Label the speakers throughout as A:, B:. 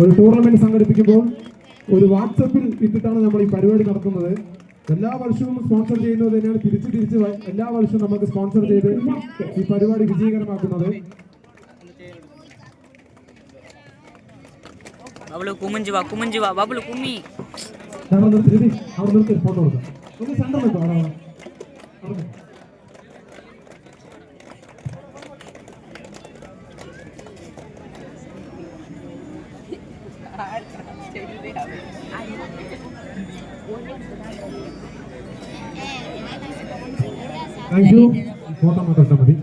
A: ഒരു ടൂർണമെന്റ് സംഘടിപ്പിക്കുമ്പോൾ ഒരു വാട്സപ്പിൽ ഇട്ടിട്ടാണ് നമ്മൾ ഈ പരിപാടി നടത്തുന്നത്. എല്ലാ വർഷവും സ്പോൺസർ ചെയ്യുന്നത് തന്നെയാണ് തിരിച്ച് എല്ലാ വർഷവും നമുക്ക് സ്പോൺസർ ചെയ്ത് ഈ പരിപാടി വിജയകരമാക്കുന്നത്. ഫോട്ടോ കൊടുക്കാം. ഒന്ന് സെന്റർ നിൽക്കാം. Thank you. ഫോട്ടോ മാത്രം ഇട്ടാൽ മതി.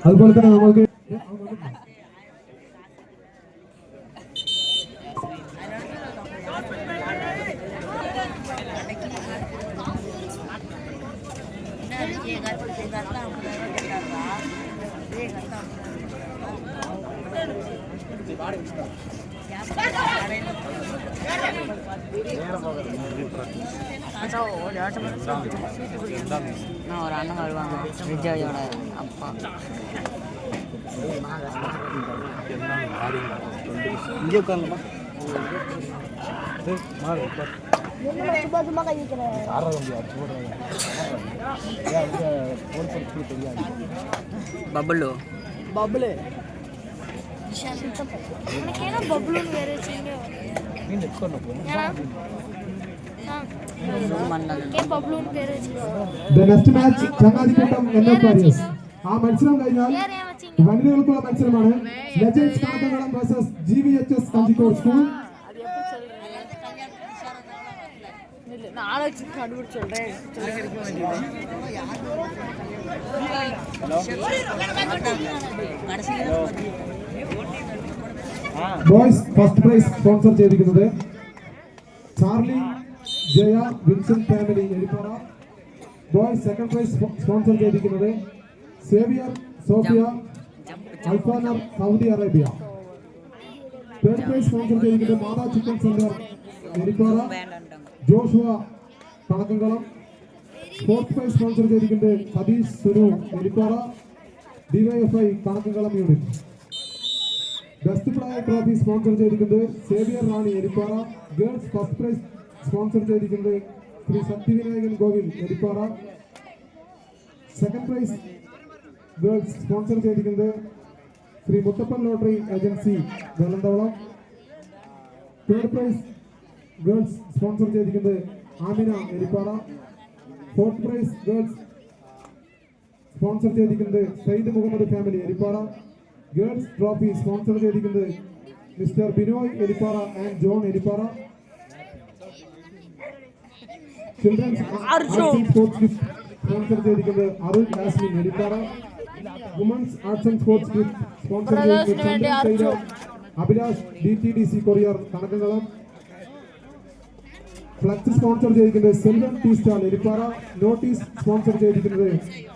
A: അതുപോലെ തന്നെ നമ്മൾക്ക്
B: ஒரு அண்ணன் வருவாங்க விஜயோட அப்பா.
C: இங்கே உட்காந்துமா
B: బబ్బులు
D: బబ్బులే
A: ആ മത്സരം കഴിഞ്ഞാൽ വനിതകൾക്കുള്ള മത്സരമാണ്. Legends Kanthakulam versus GVHS Kanjikode school. Boys first prize sponsor ചെയ്തിരിക്കുന്നത് Charlie Jaya Vincent family Erippara. Boys second prize sponsor ചെയ്തിരിക്കുന്നത് Xavier Sophia Alfanar Saudi Arabia. Third prize sponsor ചെയ്തിരിക്കുന്നത് Matha chicken centre Erippara Joshua Kanakkamkulam. Fourth prize sponsor ചെയ്തിരിക്കുന്നത് Satheesh Sunu Erippara DYFI Kanakkamkulam unit. Best player trophy sponsor ചെയ്തിരിക്കുന്നത് Xavier Rani Erippara. Girls first prize sponsor ചെയ്തിരിക്കുന്നത് Shri Sathyavinayakan Kovil Erippara. Second prize girls sponsor ചെയ്തിരിക്കുന്നത് Shri Muthappan lottery agency Vellanthavalam. Third prize girls sponsor ചെയ്തിരിക്കുന്നത് Amina Erippara. Fourth prize girls sponsor ചെയ്തിരിക്കുന്നത് Sayyid Muhammad family Erippara. Girls trophy sponsor ചെയ്തിരിക്കുന്നത് mister Binoy Erippara and John Erippara. Children's sports gift sponsor ചെയ്തിരിക്കുന്നത് Arun Jasmine Erippara. Women's arts and sports gift sponsor ചെയ്തിരിക്കുന്നത് Abhilash DTDC courier Kanakkamkulam. Flex sponsor ചെയ്തിരിക്കുന്നത് Selvan tea stall Erippara. Notice sponsor ചെയ്തിരിക്കുന്നത്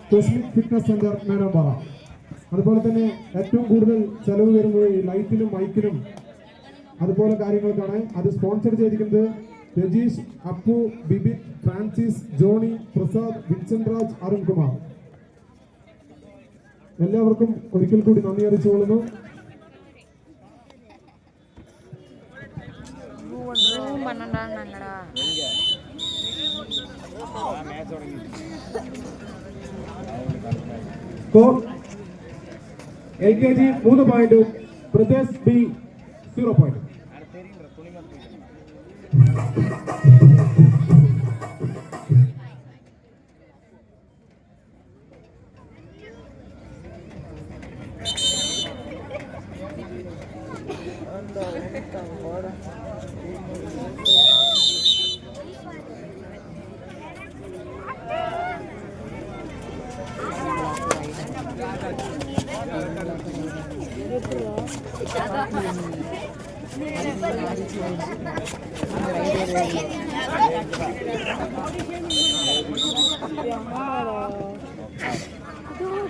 A: cosmic fitness centre Menomppara. അതുപോലെ തന്നെ ഏറ്റവും കൂടുതൽ ചെലവ് വരുന്നത് ഈ ലൈറ്റിനും മൈക്കിനും അതുപോലെ കാര്യങ്ങൾക്കാണ്. അത് സ്പോൺസർ ചെയ്തിരിക്കുന്നത് Rajeesh, Appu, Bibin, Francis, Johnny, Prasad, Vincent Raj, Arunkumar. എല്ലാവർക്കും ഒരിക്കൽ കൂടി നന്ദി അറിയിച്ചുകൊള്ളുന്നു. LKG 3 പോയിന്റും ബ്രദേഴ്സ് B 0 പോയിന്റ്.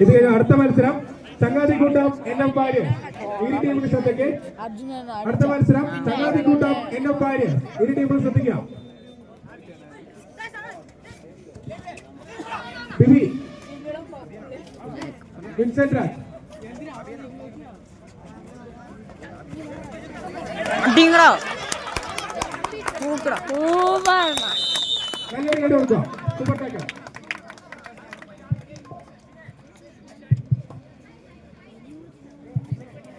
A: ഇത് കഴിഞ്ഞ അടുത്ത മത്സരം ചങ്ങാതിക്കൂട്ടം NF വാര്യർ ഇരു ടീമിന് ശ്രദ്ധിക്ക്. അടുത്ത മത്സരം ചങ്ങാതിക്കൂട്ടം NF വാര്യർ ഇരു ടീമിന് ശ്രദ്ധിക്കാം. ബിബി വിൻസെന്റ് രാജ്.
B: അടിങ്ങളോ സൂപ്പറാ
A: നല്ലൊരു കടി കൊടുക്കാം. സൂപ്പർ ടാക്കർ.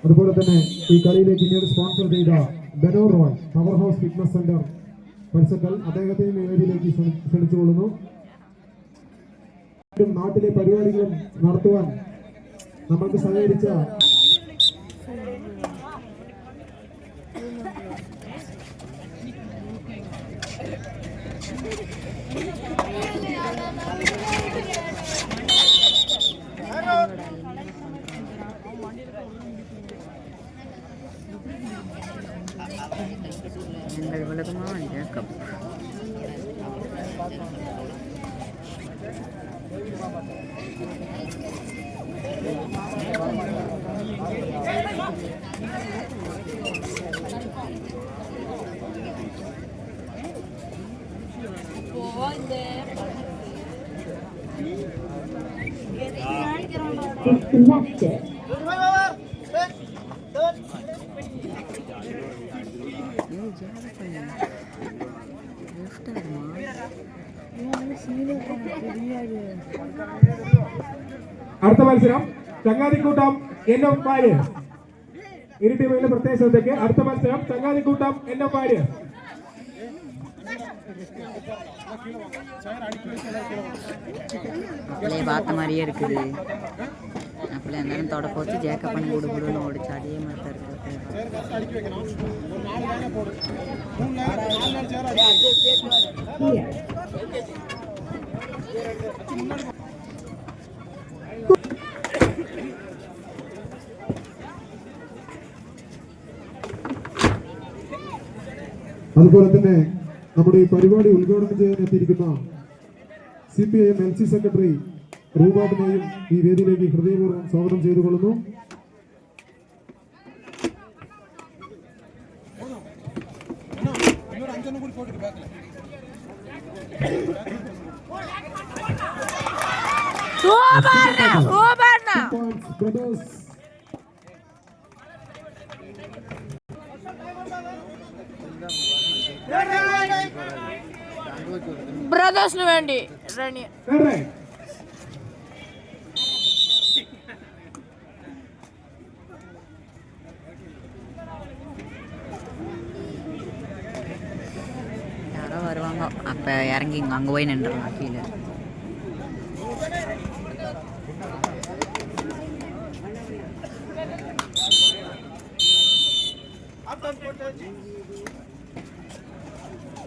A: അതുപോലെ തന്നെ ഈ കളിയിലേക്ക് പിന്നീട് സ്പോൺസർ ചെയ്ത Beno Roy power house fitness centre Parisakkal അദ്ദേഹത്തെയും വേദിയിലേക്ക് ക്ഷണിച്ചുകൊള്ളുന്നു. നാട്ടിലെ പരിപാടികളും നടത്തുവാൻ നമ്മൾക്ക് സഹകരിച്ച
D: disconnected.
A: അടുത്ത മത്സരം ചങ്ങാതിക്കൂട്ടം എന്നപ്പാര്. ഇരു ടീമിന്റെ പ്രത്യേക ശ്രദ്ധയ്ക്ക് അടുത്ത മത്സരം ചങ്ങാതിക്കൂട്ടം എന്നപ്പാര്.
B: அப்படியே பார்த்த மாதிரியே இருக்குது. அப்படியே இருந்தாலும் தொடக்க வச்சு ஜேக்கப் பண்ணி குடுன்னு ஓடிச்சு. அதே மாதிரி தான் இருக்கு.
A: അതുപോലെ തന്നെ നമ്മുടെ ഈ പരിപാടി ഉദ്ഘാടനം ചെയ്യാൻ എത്തിയിരിക്കുന്ന CPIM LC സെക്രട്ടറി റൂബാബിനെയും ഈ വേദിയിലേക്ക് ഹൃദയപൂർവ്വം സ്വാഗതം ചെയ്തുകൊള്ളുന്നു.
E: ബ്രദേഴ്സിന് വേണ്ടി റണി
B: யாரோ வருவாங்க. அப்போ இறங்கி அங்கே போய் நின்றுடலாம் கீழே.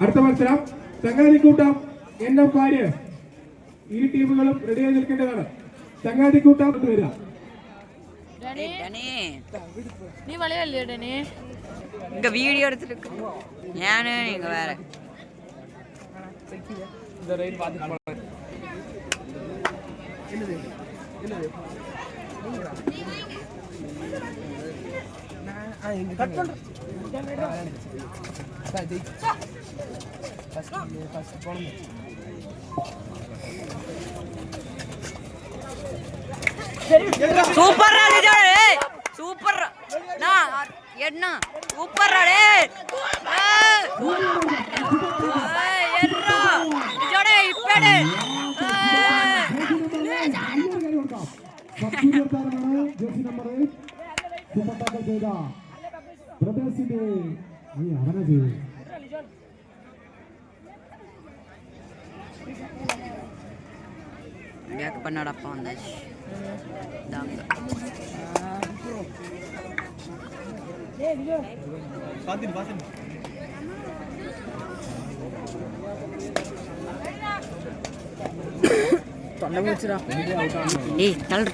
A: അടുത്ത മത്സരം ചങ്ങാതിക്കൂട്ടം എന്നപ്പാര്. ഇരു ടീമുകളും റെഡിയായി നിൽക്കേണ്ടതാണ്. ചങ്ങാതിക്കൂട്ടം വരാം.
E: நீ விளையாடலையா டனி?
B: இங்க வீடியோ எடுத்துட்டு ஏன்னு நீங்க வேற சூப்பர் சூப்பர் என்ன சூப்பர் பண்ணாடப்பா வந்தாச்சு. ஏய் தள்ளுற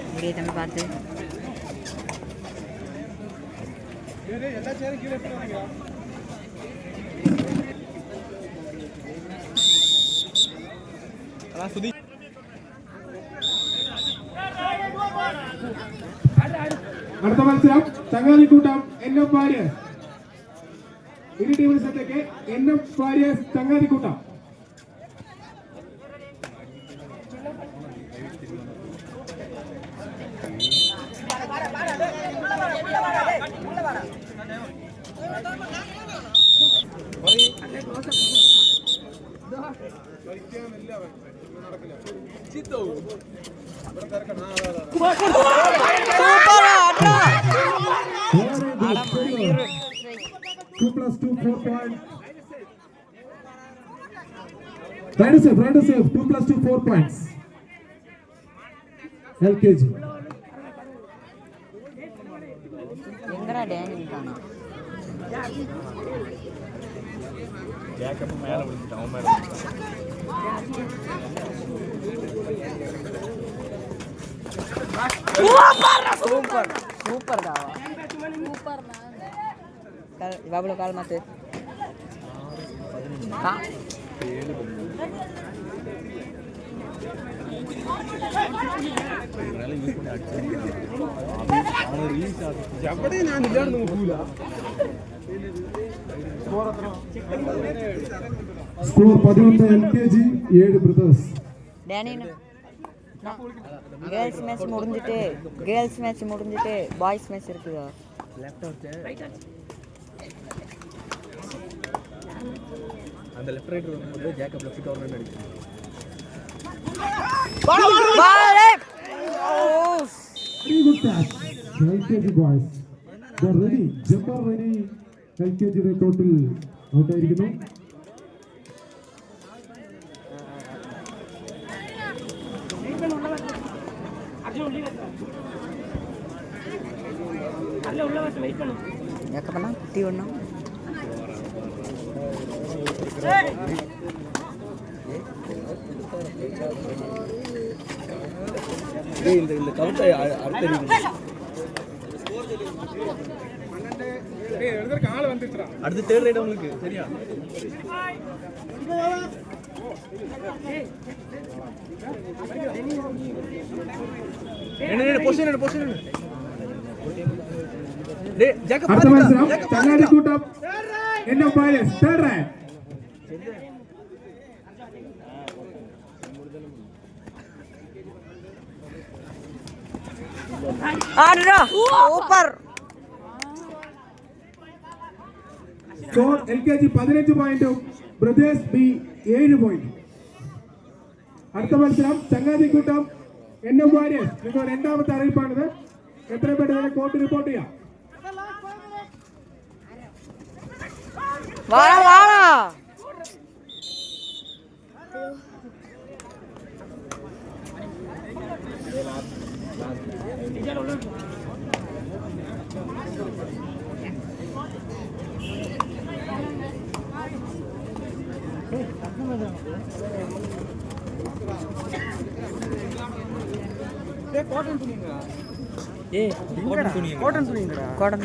B: இப்படியே தம்பி பார்த்து
A: അടുത്ത മത്സരം ചങ്ങാതിക്കൂട്ടം എന്നപ്പാര്. ഇരു ടീമിന് സത്യക്ക് എന്നപ്പാര് ചങ്ങാതിക്കൂട്ടം. 2 plus 2, 4 points. Try to save. 2 plus 2, 4 points. LKG.
B: எங்கடா டேனி இருக்கானா?
C: ஜேக்கப் மேல விழுந்துட்டான் அவன் மேல.
B: சூப்பர் தாவா. இவ்வளவு கால் மாத்து.
A: Score 11 LKG 7 brothers.
B: Danny girls match முடிஞ்சிட்டு பாய்ஸ் மேட்ச் இருக்குதா?
C: அந்த லெஃப்ட் ரைட் வந்து ஜேக்கப் லெஃப்ட் கார்னர் அடிச்சான்.
A: Very good catch. LKG boys. They are ready. Jumper ready. LKG total out ആയിരിക്കുന്നു.
B: ஜேக்கப்பண்ணா குட்டி ஒண்ணா.
C: இந்த கவுண்டை அடுத்த அடுத்து தேர்ட் ரைட் உங்களுக்கு சரியா? പൊസിഷൻ
A: അടുത്ത മത്സരം ചങ്ങാതിക്കൂട്ടം third round.
B: Super.
A: Score LKG 15 പോയിന്റും ബ്രദേഴ്സ് ബി 7 പോയിന്റ്. അടുത്ത മത്സരം ചങ്ങാതിക്കൂട്ടം വാരിയേഴ്സ്. നിങ്ങൾ രണ്ടാമത്തെ അറിയിപ്പാണിത്. എത്ര പേര് കോർട്ട് റിപ്പോർട്ട് ചെയ്യാം?
C: കോട്ടൺ തുണിங்கடா.
B: കോട്ടൺ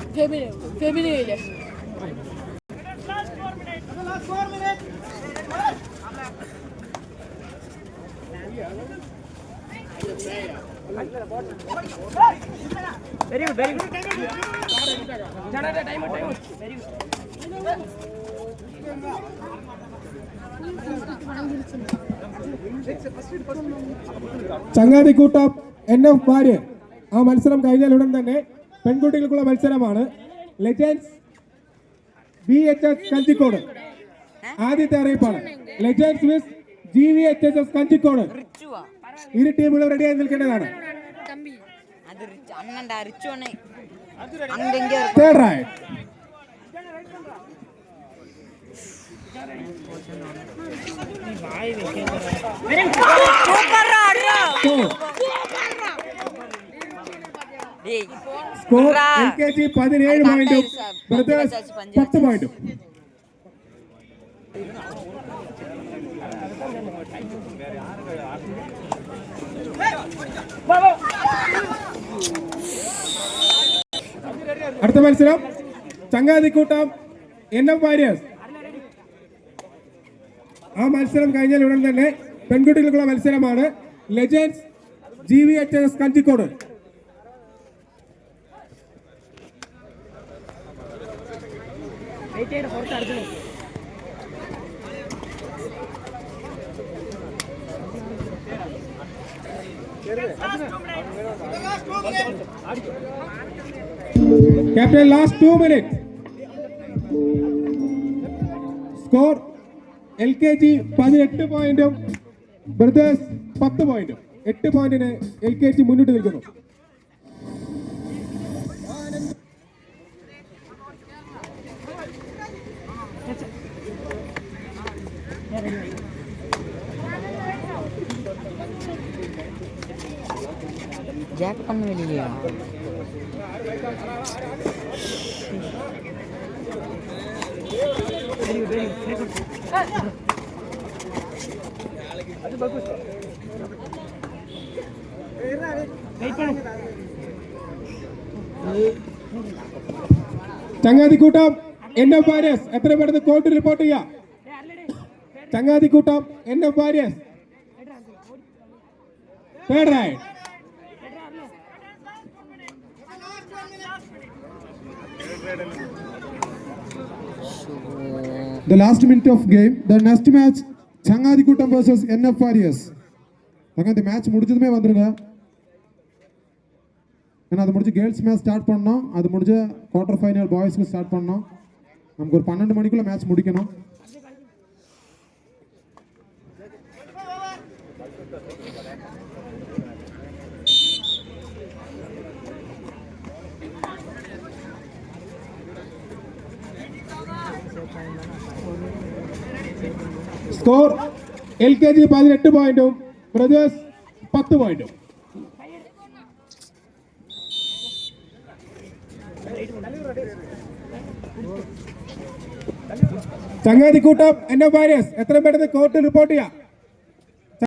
E: ഫെമിനി ഇല്ലേ?
C: Very good. Time very good.
A: ചങ്ങാതിക്കൂട്ടം വാരിയർ. ആ മത്സരം കഴിഞ്ഞാൽ ഉടൻ തന്നെ പെൺകുട്ടികൾക്കുള്ള മത്സരമാണ്. Legends VHS Kanjikode. ആദ്യത്തെ അറിയിപ്പാണ്. ലെജൻഡ്സ് വിസ് GVHS കഞ്ചിക്കോട്. ഇരു ടീമുകളും റെഡിയായി നിൽക്കേണ്ടതാണ്. Third raid. സ്കോർ LKG 17 പോയിന്റും ബ്രദേഴ്സ് 10 പോയിന്റും. അടുത്ത മത്സരം ചങ്ങാതിക്കൂട്ടം വാരിയേഴ്സ്. ആ മത്സരം കഴിഞ്ഞാൽ ഉടൻ തന്നെ പെൺകുട്ടികൾക്കുള്ള മത്സരമാണ്. Legends GVHS Kanjikode. Captain, last 2 minutes. Score LKG 18 പോയിന്റും ബ്രദേഴ്സ് 10 പോയിന്റ്. 8 പോയിന്റിന് LKT മുന്നിട്ട് നിൽക്കുന്നു.
B: ஜாக் பண்ண வெளியிலையா?
A: ചങ്ങാതിക്കൂട്ടം NF വാരിയേഴ്സ് എത്ര പേര് കോർട്ട് റിപ്പോർട്ട് ചെയ്യാം? ചങ്ങാതിക്കൂട്ടം NF warriors third ride. The last minute of game, the next match Changadikootam versus NF Warriors. the match முடிஞ்சதுமே வந்துருங்க. ஏன்னா அது முடிஞ்சு கேர்ள்ஸ் மேட்ச் ஸ்டார்ட் பண்ணோம். அது முடிஞ்ச குவார்டர் ஃபைனல் பாய்ஸ்க்கு ஸ்டார்ட் பண்ணோம். நமக்கு ஒரு 12 மணிக்குள்ள மேட்ச் முடிக்கணும். സ്കോർ LKG 18 പോയിന്റും ബ്രദേഴ്സ് 10 പോയിന്റും. ചങ്ങാതിക്കൂട്ടം NF വാരിയേഴ്സ് എത്ര പേര് കോർട്ട് റിപ്പോർട്ട് ചെയ്യാം?